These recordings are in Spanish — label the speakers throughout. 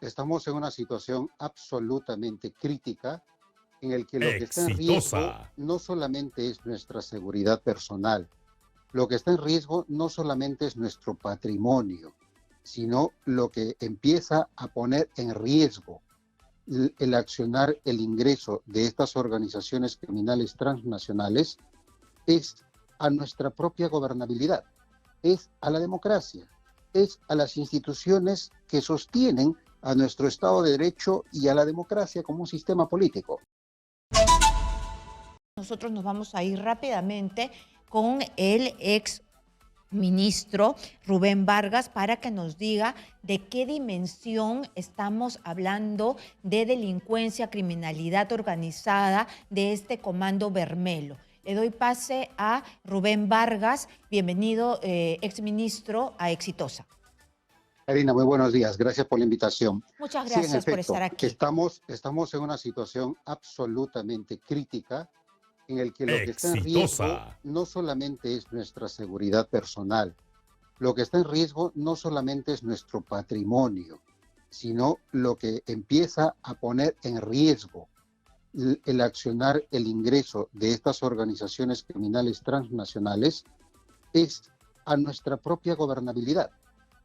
Speaker 1: Estamos en una situación absolutamente crítica en el que lo que está en riesgo
Speaker 2: Exitosa.
Speaker 1: no solamente es nuestra seguridad personal, lo que está en riesgo no solamente es nuestro patrimonio, sino lo que empieza a poner en riesgo el accionar, el ingreso de estas organizaciones criminales transnacionales es a nuestra propia gobernabilidad, es a la democracia, es a las instituciones que sostienen a nuestro Estado de Derecho y a la democracia como un sistema político.
Speaker 3: Nosotros nos vamos a ir rápidamente con el ex ministro Rubén Vargas para que nos diga de qué dimensión estamos hablando de delincuencia, criminalidad organizada de este Comando Bermelo. Le doy pase a Rubén Vargas. Bienvenido, ex ministro, a Exitosa.
Speaker 1: Karina, muy buenos días. Gracias por la invitación.
Speaker 3: Muchas
Speaker 1: Sí, en
Speaker 3: gracias por
Speaker 1: efecto,
Speaker 3: estar aquí.
Speaker 1: estamos en una situación absolutamente crítica en el que lo que está en riesgo
Speaker 2: Exitosa.
Speaker 1: no solamente es nuestra seguridad personal, lo que está en riesgo no solamente es nuestro patrimonio, sino lo que empieza a poner en riesgo el accionar, el ingreso de estas organizaciones criminales transnacionales es a nuestra propia gobernabilidad,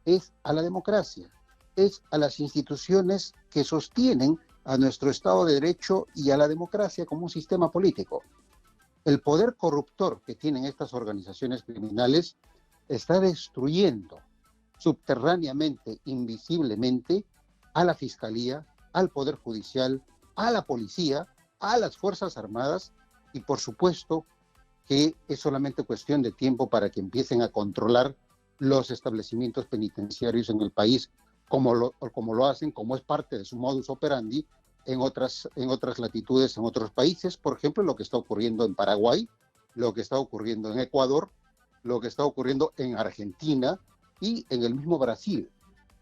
Speaker 1: es a la democracia, es a las instituciones que sostienen a nuestro Estado de Derecho y a la democracia como un sistema político. El poder corruptor que tienen estas organizaciones criminales está destruyendo subterráneamente, invisiblemente, a la Fiscalía, al Poder Judicial, a la Policía, a las Fuerzas Armadas y, por supuesto, que es solamente cuestión de tiempo para que empiecen a controlar los establecimientos penitenciarios en el país, como lo hacen, como es parte de su modus operandi en otras latitudes, en otros países. Por ejemplo, lo que está ocurriendo en Paraguay, lo que está ocurriendo en Ecuador, lo que está ocurriendo en Argentina y en el mismo Brasil.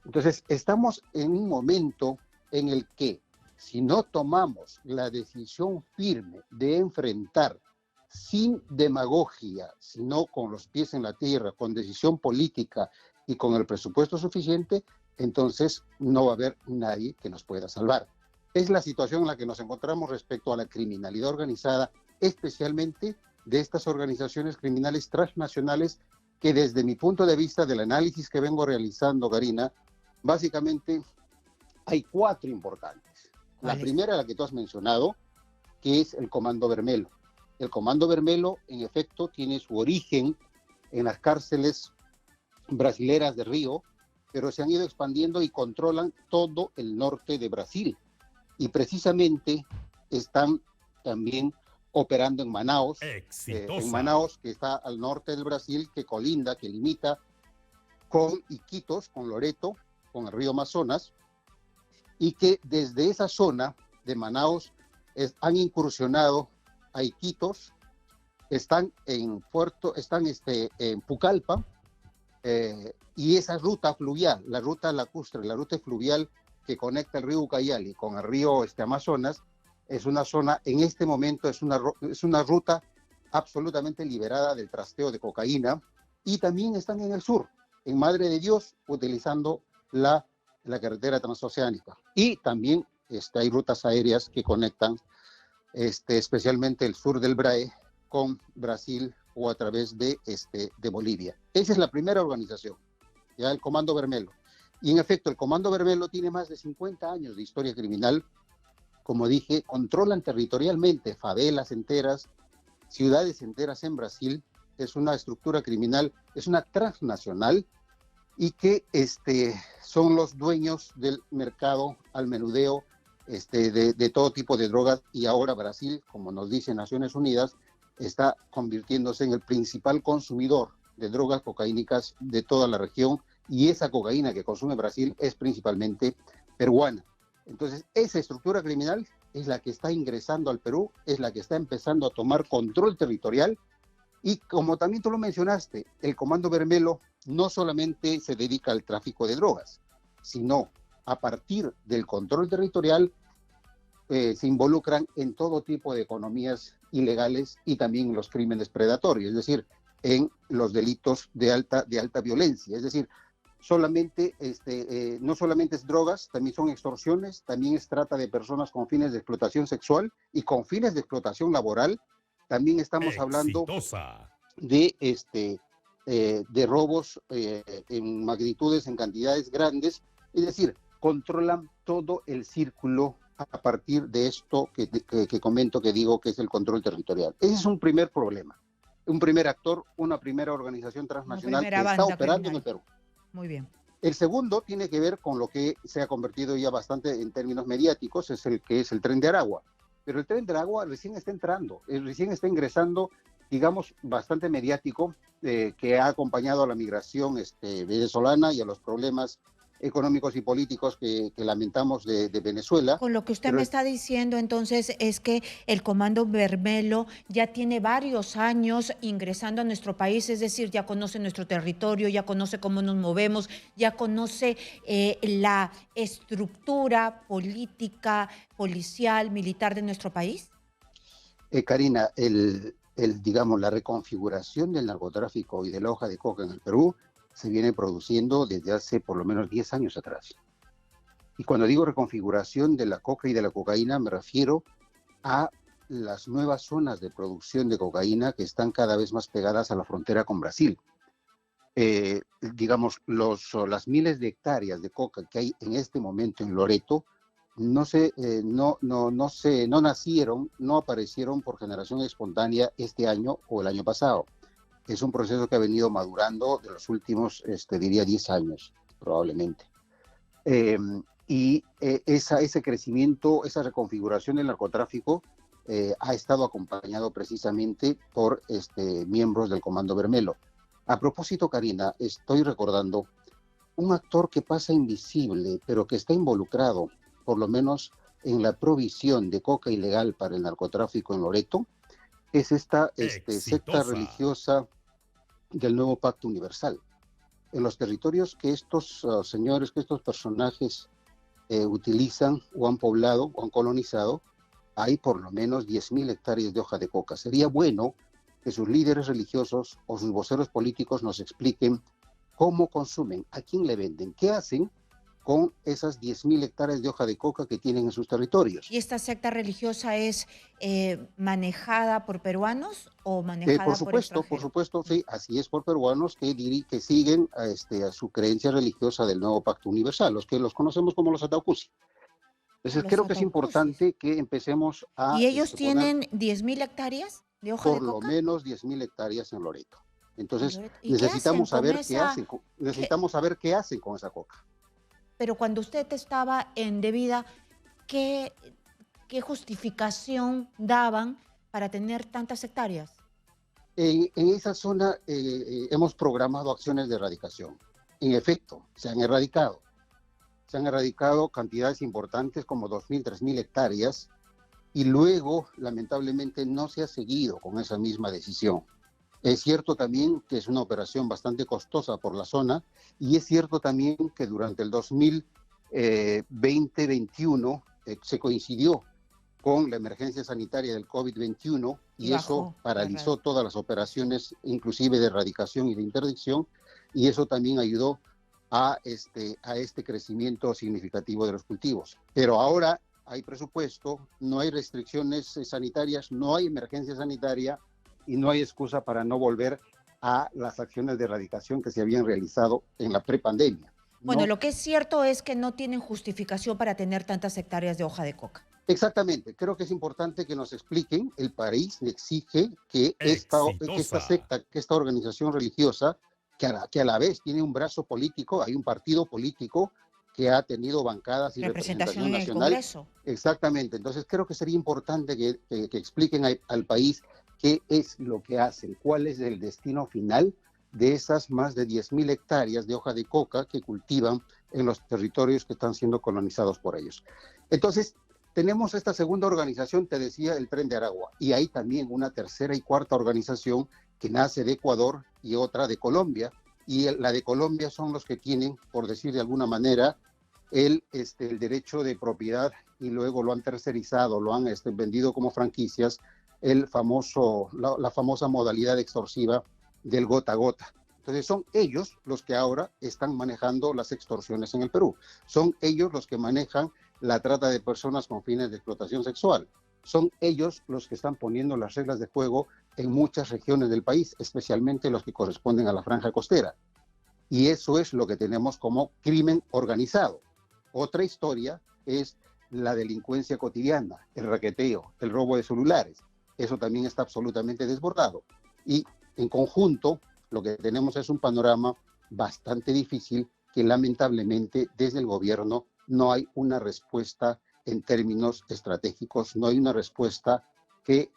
Speaker 1: Entonces, estamos en un momento en el que, si no tomamos la decisión firme de enfrentar sin demagogia, sino con los pies en la tierra, con decisión política y con el presupuesto suficiente, entonces no va a haber nadie que nos pueda salvar. Es la situación en la que nos encontramos respecto a la criminalidad organizada, especialmente de estas organizaciones criminales transnacionales que desde mi punto de vista del análisis que vengo realizando, Karina, básicamente hay cuatro importantes. La primera, la que tú has mencionado, que es el Comando Bermelo. El Comando Bermelo, en efecto, tiene su origen en las cárceles brasileras de Río, pero se han ido expandiendo y controlan todo el norte de Brasil. Y precisamente están también operando en Manaos, que está al norte del Brasil, que colinda, que limita con Iquitos, con Loreto, con el río Amazonas, y que desde esa zona de Manaos han incursionado a Iquitos, están en Pucallpa, y esa ruta fluvial, la ruta lacustre, la ruta fluvial que conecta el río Ucayali con el río Amazonas, es una zona, en este momento es una ruta absolutamente liberada del trasteo de cocaína, y también están en el sur, en Madre de Dios, utilizando la carretera transoceánica. Y también hay rutas aéreas que conectan especialmente el sur del Brae con Brasil o a través de Bolivia. Esa es la primera organización, ya el Comando Bermelo. Y en efecto, el Comando Bermelo tiene más de 50 años de historia criminal. Como dije, controlan territorialmente favelas enteras, ciudades enteras en Brasil. Es una estructura criminal, es una transnacional, y que son los dueños del mercado al menudeo de todo tipo de drogas. Y ahora Brasil, como nos dice Naciones Unidas, está convirtiéndose en el principal consumidor de drogas cocaínicas de toda la región, y esa cocaína que consume Brasil es principalmente peruana. Entonces, esa estructura criminal es la que está ingresando al Perú, es la que está empezando a tomar control territorial. Y como también tú lo mencionaste, el Comando Bermelo no solamente se dedica al tráfico de drogas, sino a partir del control territorial se involucran en todo tipo de economías ilegales y también en los crímenes predatorios, es decir, en los delitos de alta violencia. Es decir, solamente, no solamente es drogas, también son extorsiones, también es trata de personas con fines de explotación sexual y con fines de explotación laboral. También estamos hablando
Speaker 2: Exitosa.
Speaker 1: de robos en magnitudes, en cantidades grandes, es decir, controlan todo el círculo a partir de esto que comento, que digo que es el control territorial. Ese es un primer problema, un primer actor, una primera organización transnacional que está operando en el Perú.
Speaker 3: Muy bien.
Speaker 1: El segundo tiene que ver con lo que se ha convertido ya bastante en términos mediáticos, es el que es el Tren de Aragua. Pero el Tren de Aragua recién está entrando, recién está ingresando, digamos, bastante mediático, que ha acompañado a la migración venezolana y a los problemas económicos y políticos que lamentamos de Venezuela.
Speaker 3: Con lo que usted me está diciendo, entonces, es que el Comando Bermelo ya tiene varios años ingresando a nuestro país, es decir, ya conoce nuestro territorio, ya conoce cómo nos movemos, ya conoce la estructura política, policial, militar de nuestro país.
Speaker 1: Karina, digamos, la reconfiguración del narcotráfico y de la hoja de coca en el Perú se viene produciendo desde hace por lo menos 10 años atrás. Y cuando digo reconfiguración de la coca y de la cocaína, me refiero a las nuevas zonas de producción de cocaína que están cada vez más pegadas a la frontera con Brasil. Digamos, las miles de hectáreas de coca que hay en este momento en Loreto no nacieron, no aparecieron por generación espontánea este año o el año pasado. Es un proceso que ha venido madurando de los últimos, diría, 10 años, probablemente. Ese crecimiento, esa reconfiguración del narcotráfico ha estado acompañado precisamente por miembros del Comando Bermelo. A propósito, Karina, estoy recordando un actor que pasa invisible, pero que está involucrado, por lo menos en la provisión de coca ilegal para el narcotráfico en Loreto, es esta secta religiosa del Nuevo Pacto Universal. En los territorios que estos señores, que estos personajes utilizan o han poblado o han colonizado, hay por lo menos 10.000 hectáreas de hoja de coca. Sería bueno que sus líderes religiosos o sus voceros políticos nos expliquen cómo consumen, a quién le venden, qué hacen con esas 10.000 hectáreas de hoja de coca que tienen en sus territorios.
Speaker 3: ¿Y esta secta religiosa es manejada por peruanos o manejada por extranjeros?
Speaker 1: Por supuesto, sí, así es, por peruanos que siguen a su creencia religiosa del Nuevo Pacto Universal, los que los conocemos como los Ataucusi. Entonces creo que es importante que empecemos a...
Speaker 3: ¿Y ellos tienen 10.000 hectáreas de hoja de coca?
Speaker 1: Por lo menos 10.000 hectáreas en Loreto. Entonces necesitamos saber qué hacen, necesitamos saber qué hacen con esa coca.
Speaker 3: Pero cuando usted estaba en Devida, ¿qué justificación daban para tener tantas hectáreas?
Speaker 1: En esa zona hemos programado acciones de erradicación. En efecto, se han erradicado. Se han erradicado cantidades importantes como 2.000, 3.000 hectáreas y luego, lamentablemente, no se ha seguido con esa misma decisión. Es cierto también que es una operación bastante costosa por la zona y es cierto también que durante el 2020-21 se coincidió con la emergencia sanitaria del COVID-21 y eso paralizó todas las operaciones, inclusive de erradicación y de interdicción, y eso también ayudó a este crecimiento significativo de los cultivos. Pero ahora hay presupuesto, no hay restricciones sanitarias, no hay emergencia sanitaria, y no hay excusa para no volver a las acciones de erradicación que se habían realizado en la prepandemia.
Speaker 3: Bueno, lo que es cierto es que no tienen justificación para tener tantas hectáreas de hoja de coca.
Speaker 1: Exactamente, creo que es importante que nos expliquen, el país exige que esta secta, que esta organización religiosa, que a la vez tiene un brazo político, hay un partido político que ha tenido bancadas y representación nacional.
Speaker 3: En el Congreso.
Speaker 1: Exactamente, entonces creo que sería importante que expliquen al país qué es lo que hacen, cuál es el destino final de esas más de 10.000 hectáreas de hoja de coca que cultivan en los territorios que están siendo colonizados por ellos. Entonces, tenemos esta segunda organización, te decía, el Tren de Aragua, y hay también una tercera y cuarta organización que nace de Ecuador y otra de Colombia, y la de Colombia son los que tienen, por decir de alguna manera, el derecho de propiedad y luego lo han tercerizado, lo han vendido como franquicias, la famosa modalidad extorsiva del gota a gota. Entonces son ellos los que ahora están manejando las extorsiones en el Perú. Son ellos los que manejan la trata de personas con fines de explotación sexual. Son ellos los que están poniendo las reglas de juego en muchas regiones del país, especialmente los que corresponden a la franja costera. Y eso es lo que tenemos como crimen organizado. Otra historia es la delincuencia cotidiana, el raqueteo, el robo de celulares. Eso también está absolutamente desbordado. Y en conjunto, lo que tenemos es un panorama bastante difícil que lamentablemente desde el gobierno no hay una respuesta en términos estratégicos, no hay una respuesta que,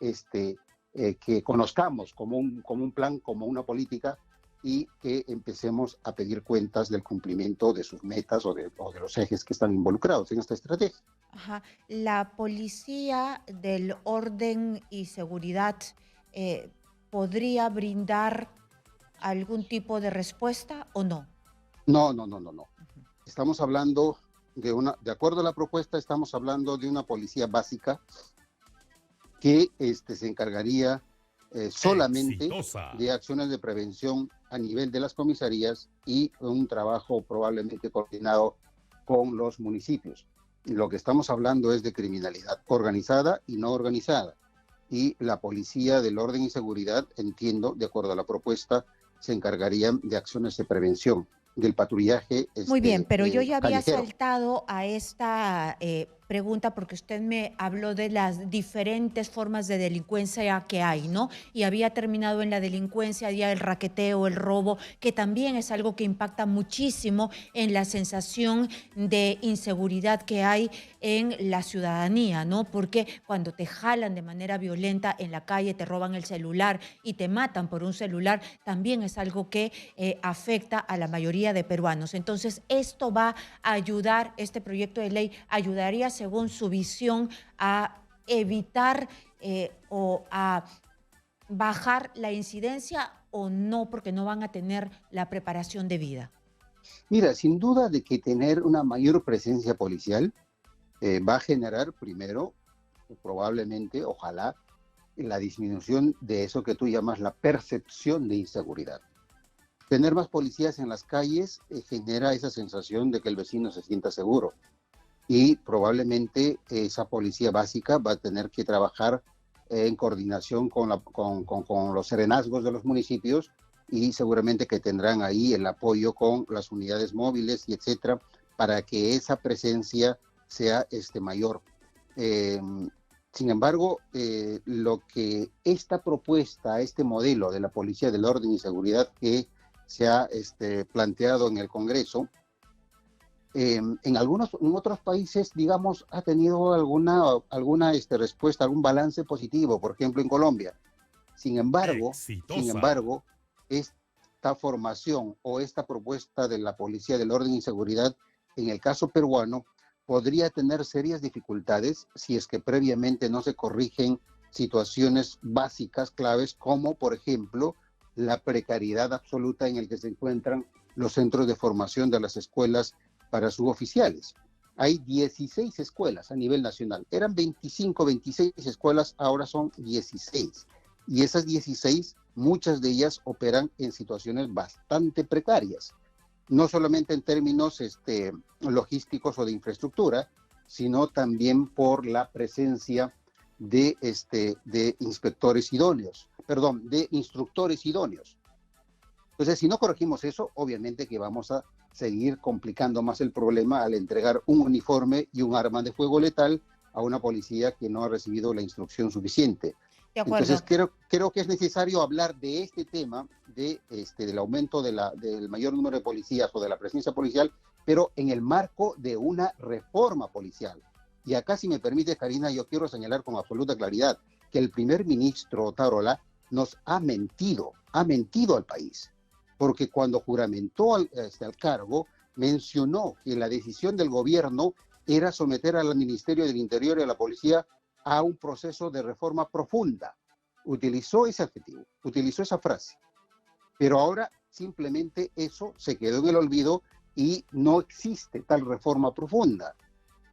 Speaker 1: que conozcamos como un plan, como una política, y que empecemos a pedir cuentas del cumplimiento de sus metas o de los ejes que están involucrados en esta estrategia.
Speaker 3: Ajá. ¿La policía del orden y seguridad podría brindar algún tipo de respuesta o no?
Speaker 1: No, no, no, no, no.
Speaker 3: Ujú.
Speaker 1: Estamos hablando de acuerdo a la propuesta, estamos hablando de una policía básica que se encargaría solamente
Speaker 2: Exitosa.
Speaker 1: de acciones de prevención a nivel de las comisarías y un trabajo probablemente coordinado con los municipios. Y lo que estamos hablando es de criminalidad organizada y no organizada. Y la policía del orden y seguridad, entiendo, de acuerdo a la propuesta, se encargarían de acciones de prevención, del patrullaje
Speaker 3: Muy bien, pero yo ya había
Speaker 1: callejero.
Speaker 3: saltado a esta pregunta porque usted me habló de las diferentes formas de delincuencia que hay, ¿no? Y había terminado en la delincuencia, ya el raqueteo, el robo, que también es algo que impacta muchísimo en la sensación de inseguridad que hay en la ciudadanía, ¿no? Porque cuando te jalan de manera violenta en la calle, te roban el celular y te matan por un celular, también es algo que afecta a la mayoría de peruanos. Entonces, esto va a ayudar, este proyecto de ley ayudaría, según su visión, a evitar o a bajar la incidencia, o no, porque no van a tener la preparación debida.
Speaker 1: Mira, sin duda de que tener una mayor presencia policial va a generar primero, probablemente, ojalá, la disminución de eso que tú llamas la percepción de inseguridad. Tener más policías en las calles genera esa sensación de que el vecino se sienta seguro. Y probablemente esa policía básica va a tener que trabajar en coordinación con los serenazgos de los municipios, y seguramente que tendrán ahí el apoyo con las unidades móviles y etcétera, para que esa presencia sea mayor. Sin embargo, lo que esta propuesta, este modelo de la policía del orden y seguridad que se ha planteado en el Congreso, en otros países, digamos, ha tenido alguna respuesta, algún balance positivo, por ejemplo en Colombia. Sin embargo, esta formación o esta propuesta de la policía del orden y seguridad, en el caso peruano, podría tener serias dificultades si es que previamente no se corrigen situaciones básicas, claves, como por ejemplo la precariedad absoluta en el que se encuentran los centros de formación de las escuelas para suboficiales. Hay 16 escuelas a nivel nacional. Eran 25, 26 escuelas, ahora son 16. Y esas 16, muchas de ellas operan en situaciones bastante precarias. No solamente en términos logísticos o de infraestructura, sino también por la presencia de instructores idóneos. Entonces, si no corregimos eso, obviamente que vamos a seguir complicando más el problema al entregar un uniforme y un arma de fuego letal a una policía que no ha recibido la instrucción suficiente.
Speaker 3: De acuerdo.
Speaker 1: Entonces, creo que es necesario hablar de este tema, del aumento del mayor número de policías o de la presencia policial, pero en el marco de una reforma policial. Y acá, si me permite, Karina, yo quiero señalar con absoluta claridad que el primer ministro Otárola nos ha mentido al país, porque cuando juramentó al cargo, mencionó que la decisión del gobierno era someter al Ministerio del Interior y a la policía a un proceso de reforma profunda. Utilizó ese adjetivo, utilizó esa frase, pero ahora simplemente eso se quedó en el olvido y no existe tal reforma profunda.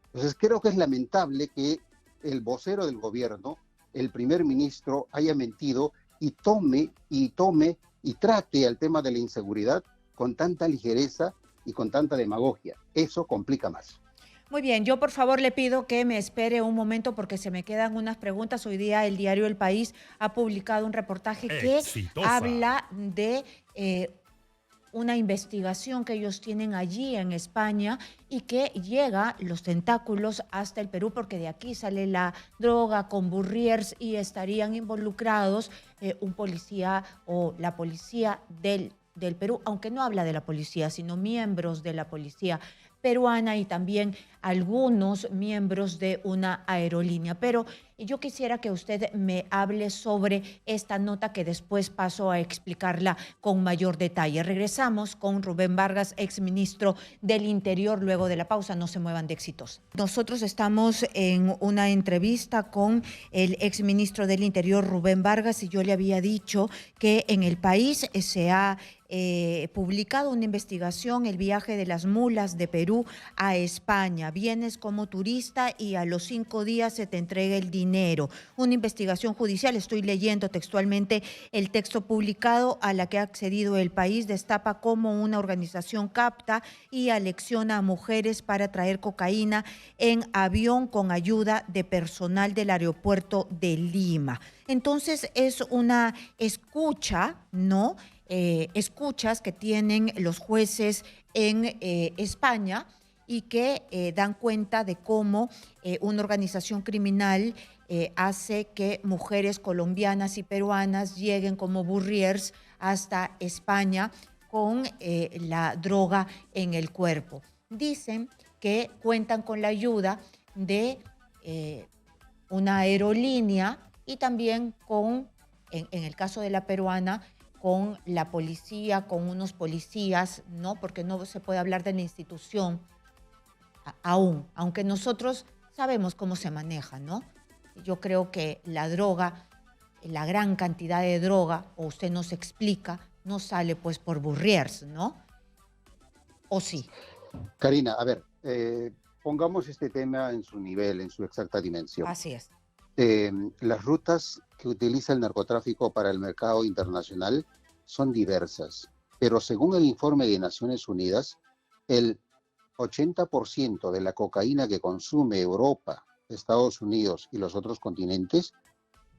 Speaker 1: Entonces creo que es lamentable que el vocero del gobierno, el primer ministro, haya mentido y tome y trate el tema de la inseguridad con tanta ligereza y con tanta demagogia. Eso complica más.
Speaker 3: Muy bien, yo por favor le pido que me espere un momento porque se me quedan unas preguntas. Hoy día el diario El País ha publicado un reportaje que habla de una investigación que ellos tienen allí en España y que llega los tentáculos hasta el Perú, porque de aquí sale la droga con Burriers y estarían involucrados un policía o la policía del Perú, aunque no habla de la policía, sino miembros de la policía peruana y también algunos miembros de una aerolínea. Pero yo quisiera que usted me hable sobre esta nota que después paso a explicarla con mayor detalle. Regresamos con Rubén Vargas, exministro del Interior, luego de la pausa. No se muevan de Éxitos. Nosotros estamos en una entrevista con el exministro del Interior, Rubén Vargas, y yo le había dicho que en el país se ha publicado una investigación, el viaje de las mulas de Perú a España. Vienes como turista y a los 5 días se te entrega el dinero. Una investigación judicial, estoy leyendo textualmente el texto publicado, a la que ha accedido el país, destapa cómo una organización capta y alecciona a mujeres para traer cocaína en avión con ayuda de personal del aeropuerto de Lima. Entonces es una escucha, ¿no? Escuchas que tienen los jueces en España y que dan cuenta de cómo una organización criminal hace que mujeres colombianas y peruanas lleguen como Burriers hasta España con la droga en el cuerpo. Dicen que cuentan con la ayuda de una aerolínea y también con, en el caso de la peruana, con la policía, con unos policías, ¿no? Porque no se puede hablar de la institución aún, aunque nosotros sabemos cómo se maneja, ¿no? Yo creo que la droga, la gran cantidad de droga, o usted nos explica, no sale pues por Burriers, ¿no? ¿O sí?
Speaker 1: Karina, a ver, pongamos este tema en su nivel, en su exacta dimensión.
Speaker 3: Así es.
Speaker 1: Las rutas que utiliza el narcotráfico para el mercado internacional son diversas, pero según el informe de Naciones Unidas, el 80% de la cocaína que consume Europa, Estados Unidos y los otros continentes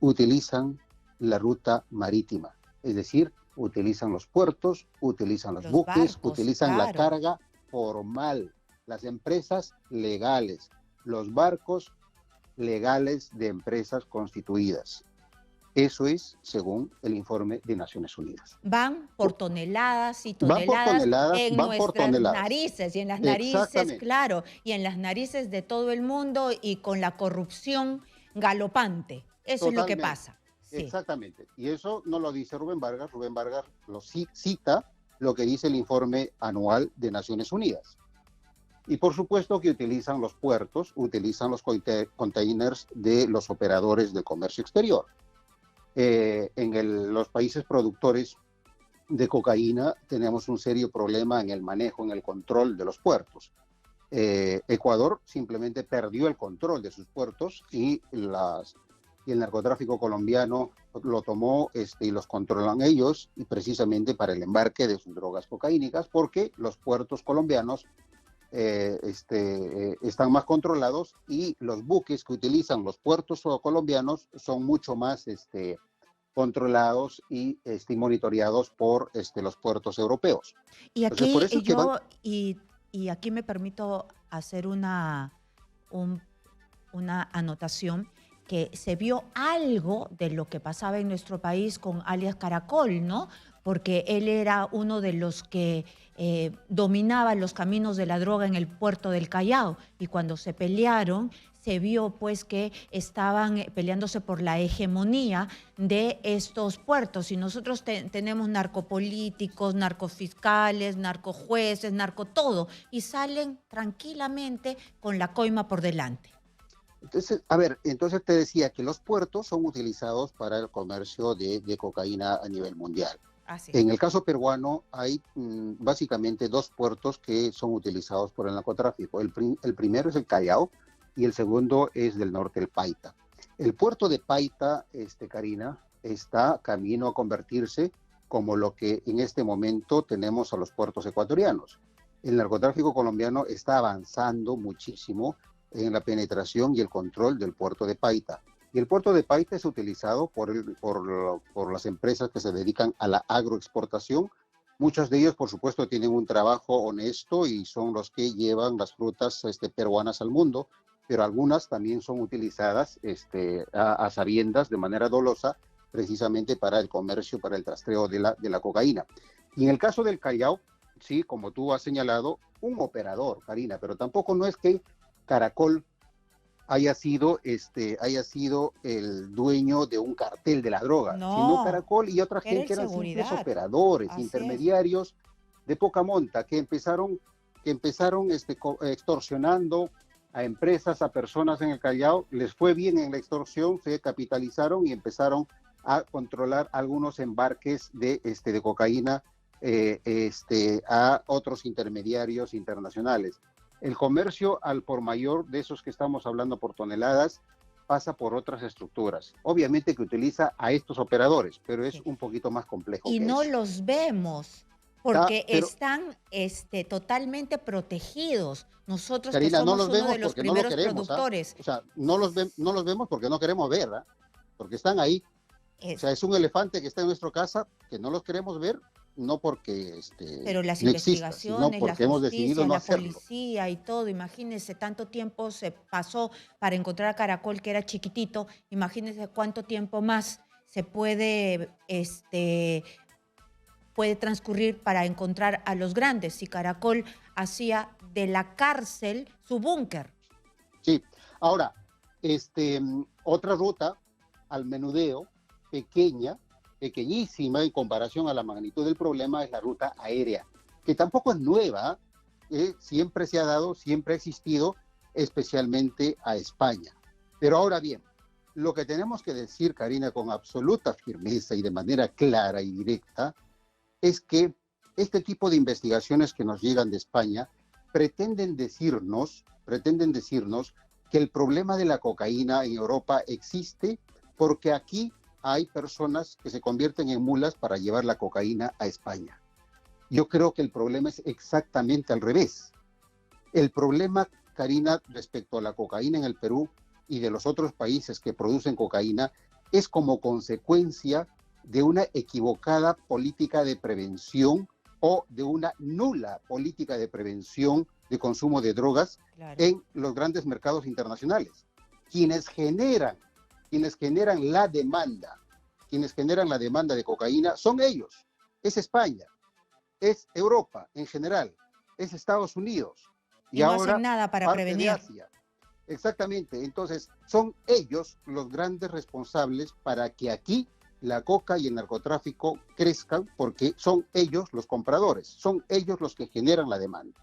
Speaker 1: utilizan la ruta marítima, es decir, utilizan los puertos, utilizan los buques,
Speaker 3: barcos,
Speaker 1: utilizan
Speaker 3: claro,
Speaker 1: la carga formal, las empresas legales, los barcos legales de empresas constituidas. Eso es según el informe de Naciones Unidas.
Speaker 3: Van por toneladas y toneladas en nuestras narices y en las narices, claro, y en las narices de todo el mundo y con la corrupción galopante. Eso es lo que pasa.
Speaker 1: Sí. Exactamente. Y eso no lo dice Rubén Vargas lo cita lo que dice el informe anual de Naciones Unidas. Y por supuesto que utilizan los puertos, utilizan los containers de los operadores del comercio exterior. Los países productores de cocaína tenemos un serio problema en el manejo, en el control de los puertos. Ecuador simplemente perdió el control de sus puertos y el narcotráfico colombiano lo tomó y los controlan ellos, y precisamente para el embarque de sus drogas cocaínicas, porque los puertos colombianos están más controlados y los buques que utilizan los puertos colombianos son mucho más controlados y monitoreados por los puertos europeos.
Speaker 3: Y aquí por eso y aquí me permito hacer una anotación, que se vio algo de lo que pasaba en nuestro país con alias Caracol, ¿no? Porque él era uno de los que dominaba los caminos de la droga en el puerto del Callao, y cuando se pelearon se vio pues que estaban peleándose por la hegemonía de estos puertos, y nosotros tenemos narcopolíticos, narcofiscales, narcojueces, todo, y salen tranquilamente con la coima por delante.
Speaker 1: Entonces, entonces te decía que los puertos son utilizados para el comercio de cocaína a nivel mundial. En el caso peruano hay básicamente dos puertos que son utilizados por el narcotráfico. El primero es el Callao y el segundo es del norte, el Paita. El puerto de Paita, Karina, está camino a convertirse como lo que en este momento tenemos a los puertos ecuatorianos. El narcotráfico colombiano está avanzando muchísimo en la penetración y el control del puerto de Paita. Y el puerto de Paita es utilizado por las empresas que se dedican a la agroexportación. Muchos de ellos, por supuesto, tienen un trabajo honesto y son los que llevan las frutas peruanas al mundo, pero algunas también son utilizadas a sabiendas de manera dolosa, precisamente para el comercio, para el rastreo de la cocaína. Y en el caso del Callao, sí, como tú has señalado, un operador, Karina, pero tampoco no es que Caracol haya sido el dueño de un cartel de la droga, sino
Speaker 3: No,
Speaker 1: Caracol y otra
Speaker 3: era
Speaker 1: gente
Speaker 3: el
Speaker 1: eran simples
Speaker 3: seguridad.
Speaker 1: operadores,
Speaker 3: Así es.
Speaker 1: intermediarios de poca monta que empezaron extorsionando a empresas, a personas en el Callao, les fue bien en la extorsión, se capitalizaron y empezaron a controlar algunos embarques de cocaína a otros intermediarios internacionales. El comercio al por mayor de esos que estamos hablando por toneladas pasa por otras estructuras. Obviamente que utiliza a estos operadores, pero es
Speaker 3: Sí.
Speaker 1: un poquito más complejo
Speaker 3: Y
Speaker 1: que
Speaker 3: no
Speaker 1: eso.
Speaker 3: los vemos porque
Speaker 1: Pero,
Speaker 3: están totalmente protegidos. Nosotros que
Speaker 1: Karina, no
Speaker 3: somos
Speaker 1: los
Speaker 3: uno de
Speaker 1: vemos
Speaker 3: los
Speaker 1: porque no lo
Speaker 3: primeros
Speaker 1: queremos, ¿ah?
Speaker 3: productores,
Speaker 1: O sea, no los vemos porque no queremos ver, ¿ah? Porque están ahí. O
Speaker 3: es,
Speaker 1: sea, es un elefante que está en nuestra casa que no los queremos ver, no porque
Speaker 3: pero las
Speaker 1: no exista, sino
Speaker 3: investigaciones, la
Speaker 1: porque hemos decidido
Speaker 3: justicia,
Speaker 1: no
Speaker 3: la
Speaker 1: hacerlo.
Speaker 3: policía y todo, imagínense, tanto tiempo se pasó para encontrar a Caracol que era chiquitito, imagínense cuánto tiempo más se puede transcurrir para encontrar a los grandes si Caracol hacía de la cárcel su búnker.
Speaker 1: Sí. Ahora, otra ruta al menudeo, pequeña, pequeñísima en comparación a la magnitud del problema, es la ruta aérea, que tampoco es nueva, siempre se ha dado, siempre ha existido, especialmente a España. Pero ahora bien, lo que tenemos que decir, Karina, con absoluta firmeza y de manera clara y directa, es que este tipo de investigaciones que nos llegan de España pretenden decirnos que el problema de la cocaína en Europa existe porque aquí hay personas que se convierten en mulas para llevar la cocaína a España. Yo creo que el problema es exactamente al revés. El problema, Karina, respecto a la cocaína en el Perú y de los otros países que producen cocaína, es como consecuencia de una equivocada política de prevención o de una nula política de prevención de consumo de drogas
Speaker 3: Claro.
Speaker 1: en los grandes mercados internacionales. Quienes generan la demanda, quienes generan la demanda de cocaína son ellos, es España, es Europa en general, es Estados Unidos y
Speaker 3: Y no hacen
Speaker 1: ahora
Speaker 3: nada para
Speaker 1: parte de
Speaker 3: prevenir.
Speaker 1: Asia. Exactamente, entonces son ellos los grandes responsables para que aquí la coca y el narcotráfico crezcan porque son ellos los compradores, son ellos los que generan la demanda.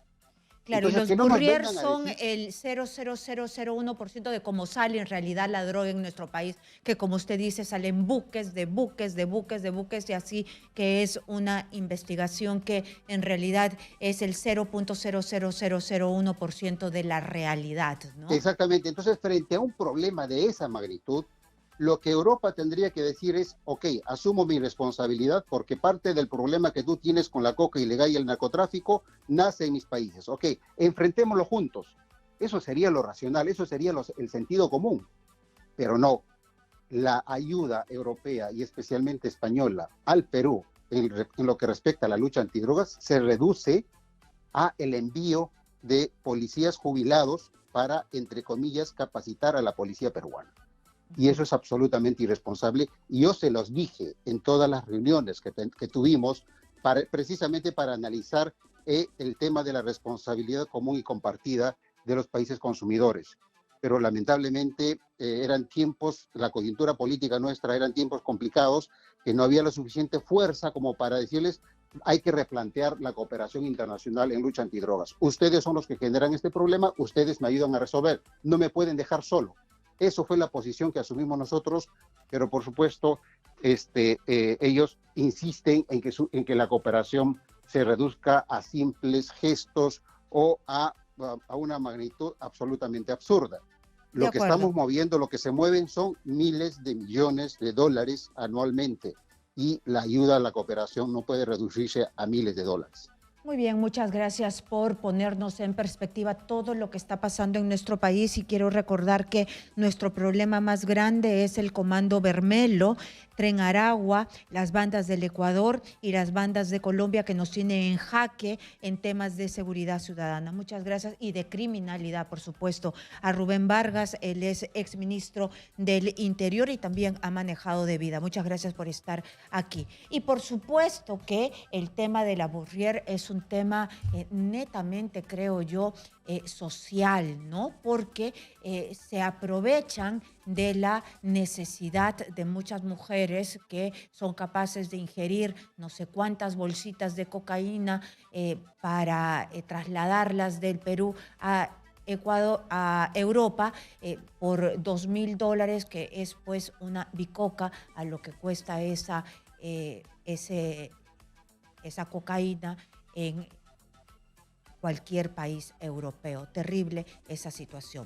Speaker 3: Claro, y
Speaker 1: Entonces,
Speaker 3: los
Speaker 1: que no nos
Speaker 3: Burrier
Speaker 1: vengan a
Speaker 3: son
Speaker 1: decir,
Speaker 3: el 0,0001% de cómo sale en realidad la droga en nuestro país, que como usted dice, salen buques de buques, de buques, de buques, y así que es una investigación que en realidad es el 0,00001% de la realidad, ¿no?
Speaker 1: exactamente, entonces frente a un problema de esa magnitud, lo que Europa tendría que decir es, ok, asumo mi responsabilidad porque parte del problema que tú tienes con la coca ilegal y el narcotráfico nace en mis países. Ok, enfrentémoslo juntos. Eso sería lo racional, eso sería el sentido común. Pero no, la ayuda europea y especialmente española al Perú en lo que respecta a la lucha antidrogas se reduce a el envío de policías jubilados para, entre comillas, capacitar a la policía peruana. Y eso es absolutamente irresponsable. Y yo se los dije en todas las reuniones que tuvimos precisamente para analizar el tema de la responsabilidad común y compartida de los países consumidores. Pero lamentablemente eran tiempos, la coyuntura política nuestra eran tiempos complicados, que no había la suficiente fuerza como para decirles hay que replantear la cooperación internacional en lucha antidrogas. Ustedes son los que generan este problema, ustedes me ayudan a resolver, no me pueden dejar solo. Eso fue la posición que asumimos nosotros, pero por supuesto ellos insisten en que la cooperación se reduzca a simples gestos o a una magnitud absolutamente absurda.
Speaker 3: De
Speaker 1: Lo que
Speaker 3: acuerdo.
Speaker 1: estamos moviendo, lo que se mueven son miles de millones de dólares anualmente. y la ayuda a la cooperación no puede reducirse a miles de dólares.
Speaker 3: Muy bien, muchas gracias por ponernos en perspectiva todo lo que está pasando en nuestro país y quiero recordar que nuestro problema más grande es el Comando Bermelo, Tren Aragua, las bandas del Ecuador y las bandas de Colombia que nos tienen en jaque en temas de seguridad ciudadana. Muchas gracias y de criminalidad, por supuesto, a Rubén Vargas, él es exministro del Interior y también ha manejado de vida. Muchas gracias por estar aquí. Y por supuesto que el tema de la Bourrier es un tema netamente, creo yo, social, ¿no? Porque se aprovechan de la necesidad de muchas mujeres que son capaces de ingerir no sé cuántas bolsitas de cocaína para trasladarlas del Perú a Ecuador, a Europa por $2.000, que es pues una bicoca a lo que cuesta esa cocaína en cualquier país europeo. Terrible esa situación.